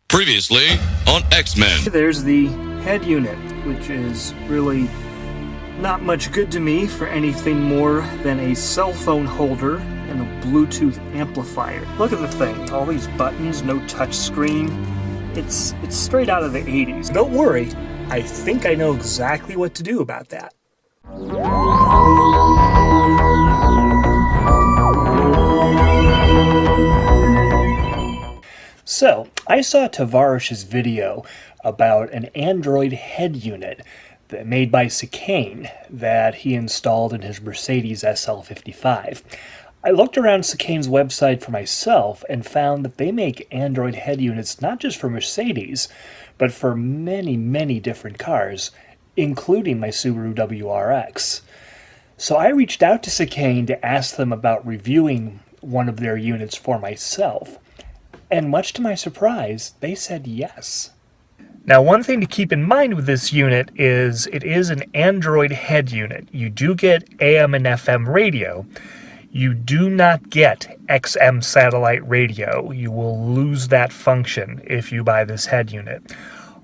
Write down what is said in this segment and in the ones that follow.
Previously on X-Men. There's the head unit, which is really not much good to me for anything more than a cell phone holder and a Bluetooth amplifier. Look at the thing, all these buttons, no touch screen. It's straight out of the 80s. Don't worry, I think I know exactly what to do about that. So, I saw Tavarish's video about an Android head unit made by Seicane that he installed in his Mercedes SL55. I looked around Seicane's website for myself and found that they make Android head units not just for Mercedes, but for many, many different cars, including my Subaru WRX. So I reached out to Seicane to ask them about reviewing one of their units for myself. And much to my surprise, they said yes. Now, one thing to keep in mind with this unit is it is an Android head unit. You do get AM and FM radio. You do not get XM satellite radio. You will lose that function if you buy this head unit.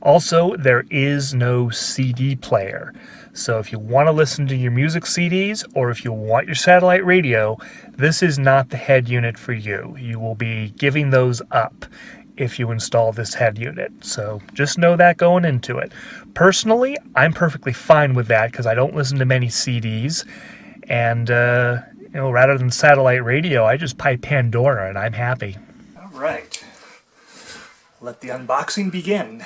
Also, there is no CD player. So if you want to listen to your music CDs or if you want your satellite radio, this is not the head unit for you. You will be giving those up if you install this head unit. So just know that going into it. Personally, I'm perfectly fine with that because I don't listen to many CDs. And, rather than satellite radio, I just pipe Pandora and I'm happy. All right. Let the unboxing begin.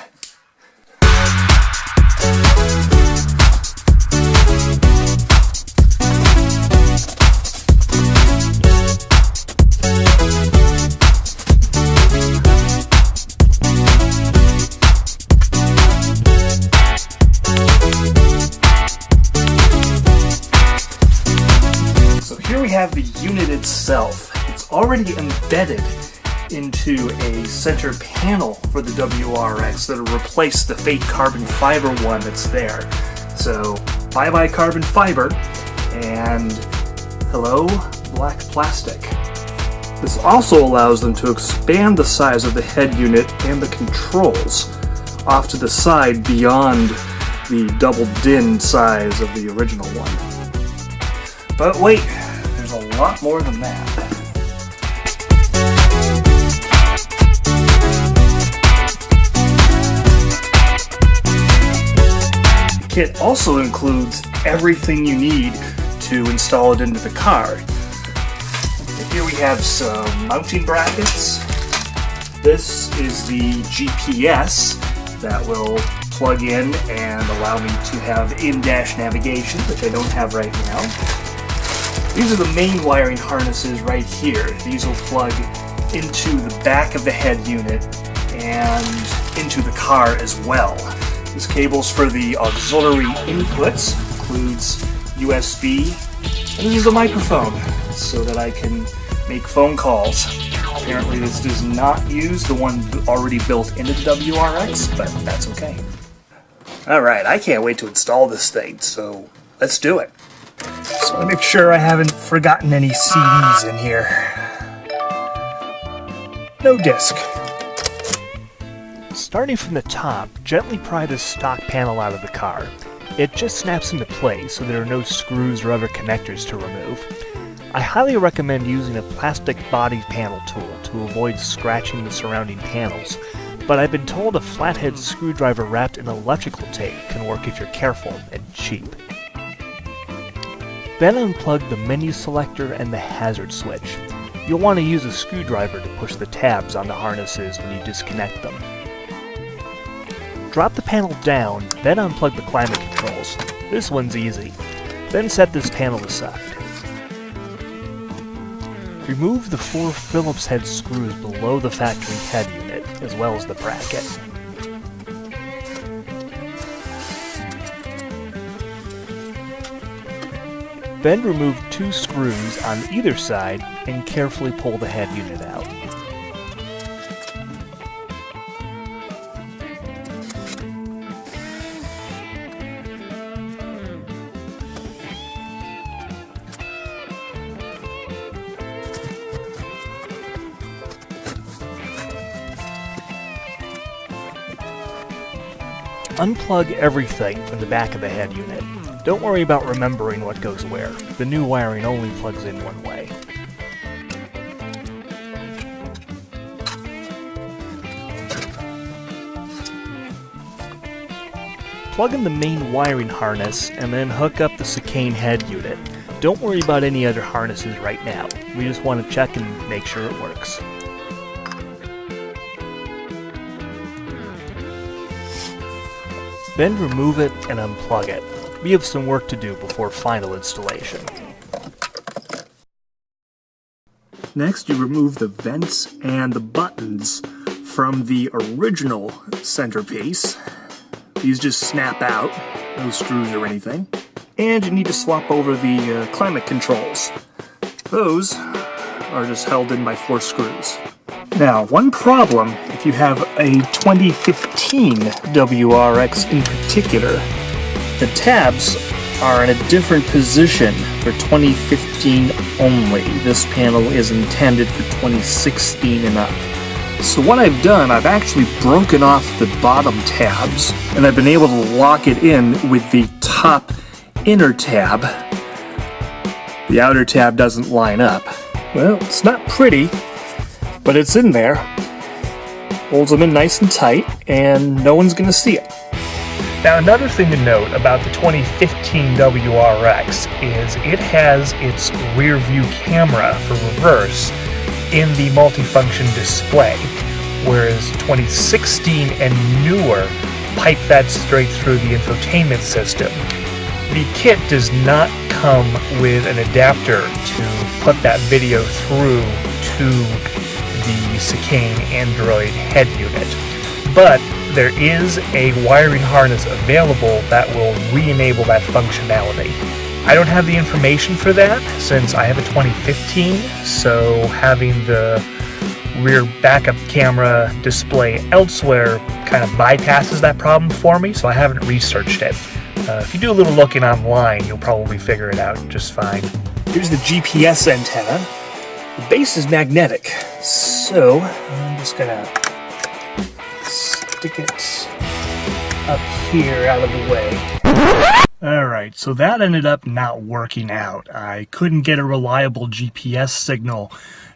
Here we have the unit itself. It's already embedded into a center panel for the WRX that'll replace the fake carbon fiber one that's there. So, bye-bye carbon fiber, and hello, black plastic. This also allows them to expand the size of the head unit and the controls off to the side beyond the double DIN size of the original one. But wait, there's a lot more than that. The kit also includes everything you need to install it into the car. Here we have some mounting brackets. This is the GPS that will plug in and allow me to have in-dash navigation, which I don't have right now. These are the main wiring harnesses right here. These will plug into the back of the head unit and into the car as well. This cable's for the auxiliary inputs, includes USB, and this is a microphone so that I can make phone calls. Apparently this does not use the one already built into the WRX, but that's okay. Alright, I can't wait to install this thing, so let's do it. So I make sure I haven't forgotten any CDs in here. No disc. Starting from the top, gently pry this stock panel out of the car. It just snaps into place, so there are no screws or other connectors to remove. I highly recommend using a plastic body panel tool to avoid scratching the surrounding panels, but I've been told a flathead screwdriver wrapped in electrical tape can work if you're careful and cheap. Then unplug the menu selector and the hazard switch. You'll want to use a screwdriver to push the tabs on the harnesses when you disconnect them. Drop the panel down, then unplug the climate controls. This one's easy. Then set this panel aside. Remove the 4 Phillips head screws below the factory head unit, as well as the bracket. Then remove 2 screws on either side and carefully pull the head unit out. Unplug everything from the back of the head unit. Don't worry about remembering what goes where. The new wiring only plugs in one way. Plug in the main wiring harness and then hook up the Seicane head unit. Don't worry about any other harnesses right now. We just want to check and make sure it works. Then remove it and unplug it. We have some work to do before final installation. Next, you remove the vents and the buttons from the original centerpiece. These just snap out, no screws or anything. And you need to swap over the climate controls. Those are just held in by 4 screws. Now, one problem if you have a 2015 WRX in particular, the tabs are in a different position for 2015 only. This panel is intended for 2016 and up. So what I've done, I've actually broken off the bottom tabs, and I've been able to lock it in with the top inner tab. The outer tab doesn't line up. Well, it's not pretty, but it's in there. Holds them in nice and tight, and no one's going to see it. Now, another thing to note about the 2015 WRX is it has its rear view camera for reverse in the multifunction display, whereas 2016 and newer pipe that straight through the infotainment system. The kit does not come with an adapter to put that video through to the Seicane Android head unit, but there is a wiring harness available that will re-enable that functionality. I don't have the information for that since I have a 2015, so having the rear backup camera display elsewhere kind of bypasses that problem for me, so I haven't researched it. If you do a little looking online, you'll probably figure it out just fine. Here's the GPS antenna. The base is magnetic, so I'm just gonna stick it up here out of the way. Alright, so that ended up not working out. I couldn't get a reliable GPS signal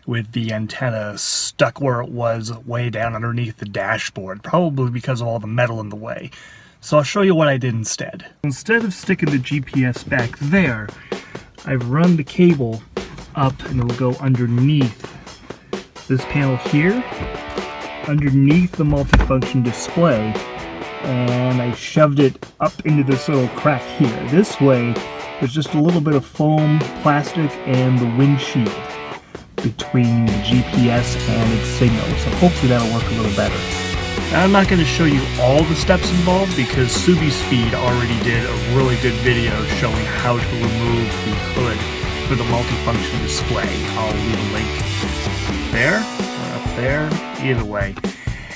with the antenna stuck where it was way down underneath the dashboard, probably because of all the metal in the way. So I'll show you what I did instead. Instead of sticking the GPS back there, I've run the cable up and it'll go underneath this panel here, underneath the multifunction display, and I shoved it up into this little crack here. This way, there's just a little bit of foam, plastic, and the windshield between the GPS and its signal, so hopefully that'll work a little better. Now, I'm not going to show you all the steps involved because SubiSpeed already did a really good video showing how to remove the hood for the multifunction display. I'll leave a link there or up there, either way.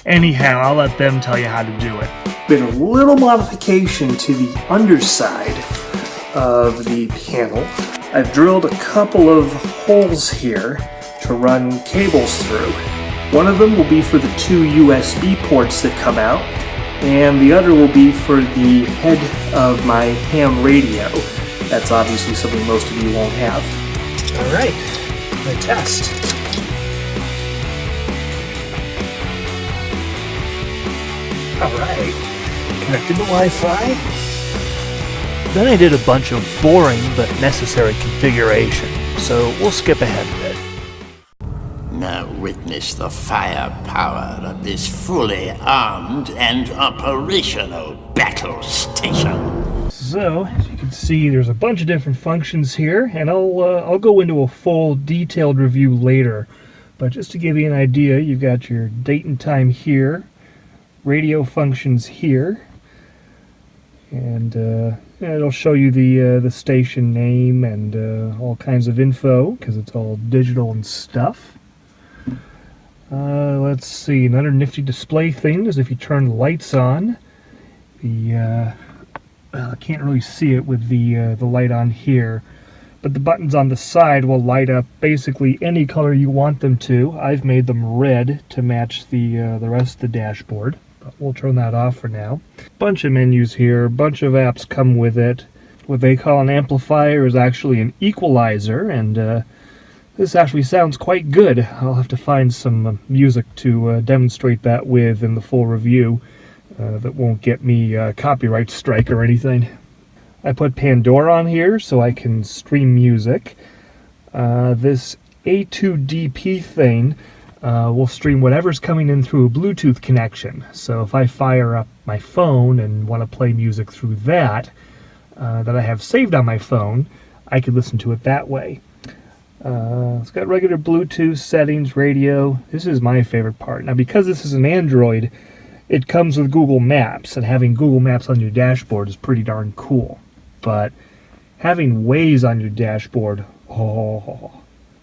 Anyhow, I'll let them tell you how to do it. Been a little modification to the underside of the panel. I've drilled a couple of holes here to run cables through. One of them will be for the 2 USB ports that come out, and the other will be for the head of my ham radio. That's obviously something most of you won't have. Alright, the test. Alright, connected to Wi-Fi. Then I did a bunch of boring but necessary configuration, so we'll skip ahead a bit. Now witness the firepower of this fully armed and operational battle station. So, as you can see, there's a bunch of different functions here, and I'll go into a full detailed review later. But just to give you an idea, you've got your date and time here, radio functions here, and it'll show you the station name and all kinds of info because it's all digital and stuff. Let's see, another nifty display thing is if you turn the lights on, I can't really see it with the light on here, but the buttons on the side will light up basically any color you want them to. I've made them red to match the rest of the dashboard. But we'll turn that off for now. Bunch of menus here, bunch of apps come with it. What they call an amplifier is actually an equalizer, and this actually sounds quite good. I'll have to find some music to demonstrate that with in the full review that won't get me a copyright strike or anything. I put Pandora on here so I can stream music. This A2DP thing will stream whatever's coming in through a Bluetooth connection. So if I fire up my phone and want to play music through that I have saved on my phone, I could listen to it that way. It's got regular Bluetooth settings, radio. This is my favorite part. Now, because this is an Android, it comes with Google Maps, and having Google Maps on your dashboard is pretty darn cool. But having Waze on your dashboard, oh.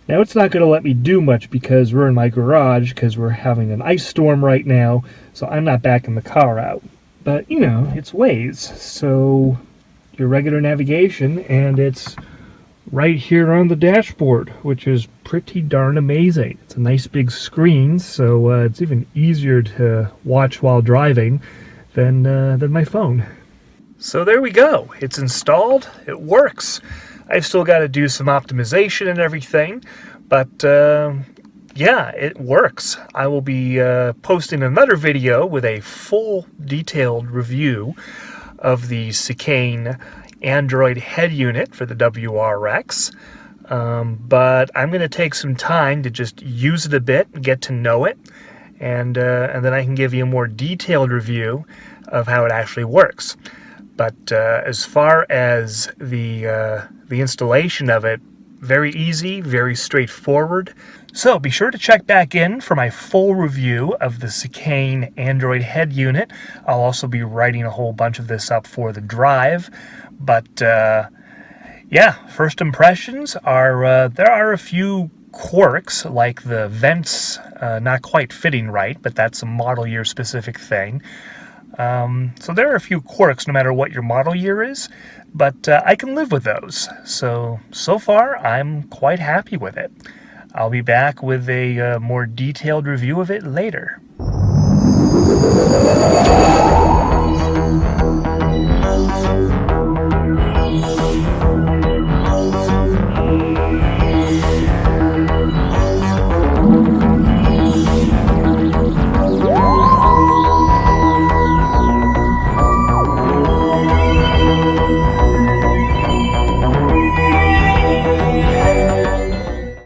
Now, it's not going to let me do much because we're in my garage because we're having an ice storm right now, so I'm not backing the car out. But, you know, it's Waze, so your regular navigation, and it's right here on the dashboard, which is pretty darn amazing. It's a nice big screen, so it's even easier to watch while driving than my phone. So there we go. It's installed. It works. I've still got to do some optimization and everything, but yeah, it works. I will be posting another video with a full detailed review of the Seicane Android head unit for the WRX, but I'm going to take some time to just use it a bit and get to know it, and then I can give you a more detailed review of how it actually works. But as far as the installation of it, very easy, very straightforward. So be sure to check back in for my full review of the Seicane Android head unit. I'll also be writing a whole bunch of this up for the drive. But yeah, first impressions are there are a few quirks, like the vents not quite fitting right, but that's a model year specific thing. So there are a few quirks no matter what your model year is, but I can live with those. So far, I'm quite happy with it. I'll be back with a more detailed review of it later.